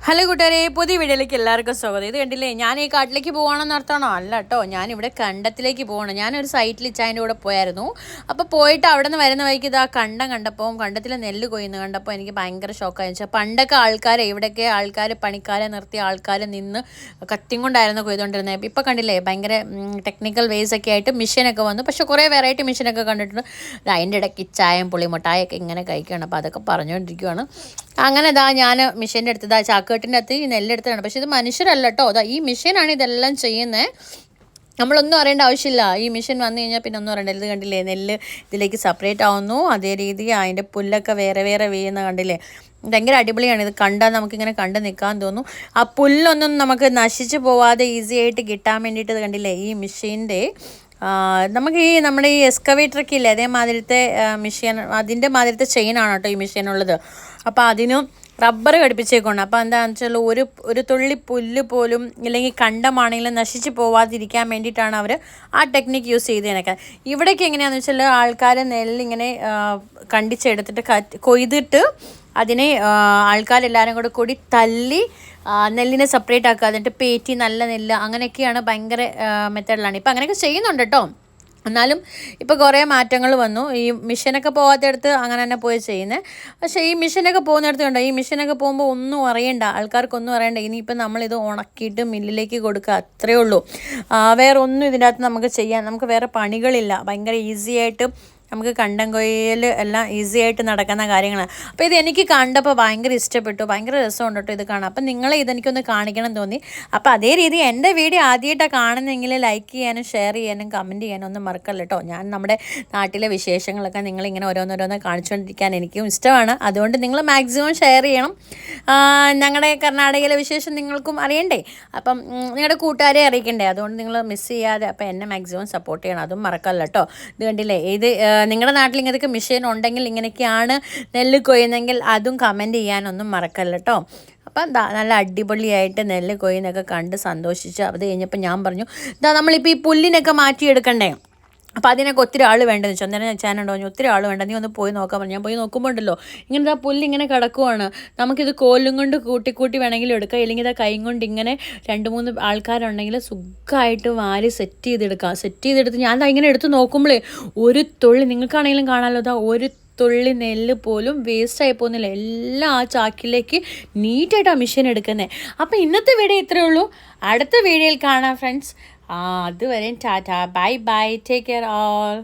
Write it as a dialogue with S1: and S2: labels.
S1: Hello കൂട്ടുകാരെ, പുതിയ വീഡിയോയിലേക്ക് എല്ലാവർക്കും സ്വാഗതം. ഇത് കണ്ടില്ലേ, ഞാൻ ഈ കാട്ടിലേക്ക് പോകണമെന്ന് അർത്ഥമാണോ? അല്ല കേട്ടോ, ഞാനിവിടെ കണ്ടത്തിലേക്ക് പോകണം. ഞാനൊരു സൈറ്റിൽ ഇച്ചായൻ്റെ കൂടെ പോയായിരുന്നു. അപ്പോൾ പോയിട്ട് അവിടെ നിന്ന് വരുന്ന വഴിക്ക് ഇതാ കണ്ടപ്പോൾ കണ്ടത്തിൽ നെല്ല് കൊയ്യുന്നു കണ്ടപ്പോൾ എനിക്ക് ഭയങ്കര ഷോക്കായി. വെച്ചാൽ പണ്ടൊക്കെ ഇവിടെയൊക്കെ പണിക്കാരെ നിർത്തിയ ആൾക്കാർ നിന്ന് കത്തിയും കൊണ്ടായിരുന്നു കൊയ്തുകൊണ്ടിരുന്നത്. ഇപ്പോൾ കണ്ടില്ലേ, ഭയങ്കര ടെക്നിക്കൽ വേസ് ഒക്കെ ആയിട്ട് മെഷീനൊക്കെ വന്നു. പക്ഷേ കുറേ വെറൈറ്റി മെഷീനൊക്കെ കണ്ടിട്ടുണ്ട്. അതിൻ്റെ ഇടയ്ക്ക് ചായയും പുളിമുട്ടായൊക്കെ ഇങ്ങനെ കഴിക്കുകയാണ്. അപ്പോൾ അതൊക്കെ പറഞ്ഞുകൊണ്ടിരിക്കുകയാണ്. അങ്ങനെ ഞാൻ മെഷീൻ്റെ അടുത്ത് ചാക്കേട്ടിൻ്റെ അകത്ത് ഈ നെല്ലെടുത്താണ്. പക്ഷേ ഇത് മനുഷ്യരല്ല കേട്ടോ, ഈ മെഷീനാണ് ഇതെല്ലാം ചെയ്യുന്നത്. നമ്മളൊന്നും അറിയേണ്ട ആവശ്യമില്ല. ഈ മെഷീൻ വന്നു കഴിഞ്ഞാൽ പിന്നെ ഒന്നും അറിയണ്ട. ഇത് കണ്ടില്ലേ, നെല്ല് ഇതിലേക്ക് സെപ്പറേറ്റ് ആവുന്നു. അതേ രീതി അതിൻ്റെ പുല്ലൊക്കെ വേറെ വീഴുന്ന കണ്ടില്ലേ, ഭയങ്കര അടിപൊളിയാണ്. ഇത് കണ്ടാൽ നമുക്കിങ്ങനെ കണ്ട് നിൽക്കാൻ തോന്നും. ആ പുല്ലൊന്നും നമുക്ക് നശിച്ചു പോവാതെ ഈസി ആയിട്ട് കിട്ടാൻ വേണ്ടിയിട്ട് ഇത് കണ്ടില്ലേ, ഈ മെഷീൻ്റെ നമുക്ക് നമ്മുടെ ഈ എക്സ്കവേറ്ററൊക്കെ ഇല്ലേ, അതേമാതിരത്തെ മെഷീൻ, അതിൻ്റെ മാതിരത്തെ ചെയിനാണ് കേട്ടോ ഈ മെഷീനുള്ളത്. അപ്പോൾ അതിനും റബ്ബർ ഘടിപ്പിച്ചേക്കൊണ്ട്. അപ്പോൾ എന്താണെന്ന് വെച്ചാൽ ഒരു തുള്ളി പുല്ല് പോലും ഇല്ലെങ്കിൽ കണ്ടമാണെങ്കിലും നശിച്ച് പോവാതിരിക്കാൻ വേണ്ടിയിട്ടാണ് അവർ ആ ടെക്നിക്ക് യൂസ് ചെയ്തതിനൊക്കെ. ഇവിടേക്ക് എങ്ങനെയാണെന്ന് വെച്ചാൽ ആൾക്കാർ നെല്ലിങ്ങനെ കണ്ടിച്ചെടുത്തിട്ട് കൊയ്തിട്ട് അതിനെ ആൾക്കാരെല്ലാവരും കൂടി തല്ലി നെല്ലിനെ സെപ്പറേറ്റ് ആക്കുക, എന്നിട്ട് പേറ്റി നല്ല നെല്ല്, അങ്ങനെയൊക്കെയാണ് ഭയങ്കര മെത്തേഡിലാണ്. ഇപ്പം അങ്ങനെയൊക്കെ ചെയ്യുന്നുണ്ട് കേട്ടോ. എന്നാലും ഇപ്പോൾ കുറേ മാറ്റങ്ങൾ വന്നു. ഈ മിഷനൊക്കെ പോകാത്തടുത്ത് അങ്ങനെ തന്നെ പോയി ചെയ്യുന്നത്. പക്ഷേ ഈ മിഷനൊക്കെ പോകുന്നിടത്ത് കണ്ടോ, ഈ മിഷനൊക്കെ പോകുമ്പോൾ ഒന്നും അറിയണ്ട, ആൾക്കാർക്കൊന്നും അറിയണ്ട. ഇനിയിപ്പോൾ നമ്മളിത് ഉണക്കിയിട്ട് മില്ലിലേക്ക് കൊടുക്കുക, അത്രയേ ഉള്ളൂ. വേറെ ഒന്നും ഇതിൻ്റെ അകത്ത് നമുക്ക് ചെയ്യാൻ, നമുക്ക് വേറെ പണികളില്ല. ഭയങ്കര ഈസി ആയിട്ട് നമുക്ക് കണ്ടം കൊയ്യൽ എല്ലാം ഈസി ആയിട്ട് നടക്കുന്ന കാര്യങ്ങളാണ്. അപ്പോൾ ഇത് എനിക്ക് കണ്ടപ്പോൾ ഭയങ്കര ഇഷ്ടപ്പെട്ടു, ഭയങ്കര രസമുണ്ട് കേട്ടോ ഇത് കാണാം. അപ്പം നിങ്ങളെ ഇതെനിക്കൊന്ന് കാണിക്കണം തോന്നി. അപ്പോൾ അതേ രീതി എൻ്റെ വീഡിയോ ആദ്യമായിട്ടാണ് കാണുന്നെങ്കിൽ ലൈക്ക് ചെയ്യാനും ഷെയർ ചെയ്യാനും കമൻറ്റ് ചെയ്യാനും ഒന്നും മറക്കല്ല കേട്ടോ. ഞാൻ നമ്മുടെ നാട്ടിലെ വിശേഷങ്ങളൊക്കെ നിങ്ങളിങ്ങനെ ഓരോന്നോരോന്ന് കാണിച്ചുകൊണ്ടിരിക്കാൻ എനിക്കും ഇഷ്ടമാണ്. അതുകൊണ്ട് നിങ്ങൾ മാക്സിമം ഷെയർ ചെയ്യണം. ഞങ്ങളുടെ കർണാടകയിലെ വിശേഷം നിങ്ങൾക്കും അറിയണ്ടേ, അപ്പം നിങ്ങളുടെ കൂട്ടുകാരെ അറിയിക്കണ്ടേ. അതുകൊണ്ട് നിങ്ങൾ മിസ് ചെയ്യാതെ അപ്പോൾ എന്നെ മാക്സിമം സപ്പോർട്ട് ചെയ്യണം, അതും മറക്കല്ല കേട്ടോ. ഇത് കണ്ടില്ലേ, ഇത് നിങ്ങളുടെ നാട്ടിൽ ഇങ്ങനത്തെ മെഷീൻ ഉണ്ടെങ്കിൽ, ഇങ്ങനെയൊക്കെയാണ് നെല്ല് കൊയ്യുന്നെങ്കിൽ അതും കമൻറ്റ് ചെയ്യാനൊന്നും മറക്കല്ല കേട്ടോ. അപ്പം നല്ല അടിപൊളിയായിട്ട് നെല്ല് കൊയ്യുന്നൊക്കെ കണ്ട് സന്തോഷിച്ച് അത് കഴിഞ്ഞപ്പോൾ ഞാൻ പറഞ്ഞു, നമ്മളിപ്പോൾ ഈ പുല്ലിനൊക്കെ മാറ്റിയെടുക്കണ്ടേ, അപ്പോൾ അതിനൊക്കെ ഒത്തിരി ആൾ വേണ്ടതെന്ന് വെച്ചാൽ അന്നേരം ചാനുണ്ടോ, ഒത്തിരി ആൾ വേണ്ട, നീ ഒന്ന് പോയി നോക്കാൻ പറഞ്ഞു. ഞാൻ പോയി നോക്കുമ്പോൾ ഉണ്ടല്ലോ, ഇങ്ങനത്തെ ആ പുല്ല് ഇങ്ങനെ കിടക്കുവാണ്. നമുക്കിത് കോലും കൊണ്ട് കൂട്ടി വേണമെങ്കിലും എടുക്കാം, ഇല്ലെങ്കിൽ ഇതാ കൈ കൊണ്ട് ഇങ്ങനെ 2-3 ആൾക്കാരുണ്ടെങ്കിൽ സുഖമായിട്ട് വാരി സെറ്റ് ചെയ്തെടുത്ത് ഞാൻ ഇങ്ങനെ എടുത്ത് നോക്കുമ്പോഴേ ഒരു തുള്ളി, നിങ്ങൾക്കാണെങ്കിലും കാണാമല്ലോ, ഒരു തുള്ളി നെല്ല് പോലും വേസ്റ്റായി പോകുന്നില്ല. എല്ലാം ആ ചാക്കിലേക്ക് നീറ്റായിട്ട് ആ മെഷീൻ എടുക്കുന്നത്. അപ്പോൾ ഇന്നത്തെ വീഡിയോ ഇത്രയേ ഉള്ളൂ. അടുത്ത വീഡിയോയിൽ കാണാം ഫ്രണ്ട്സ്. അതുവരെയും Tata, bye bye, take care all.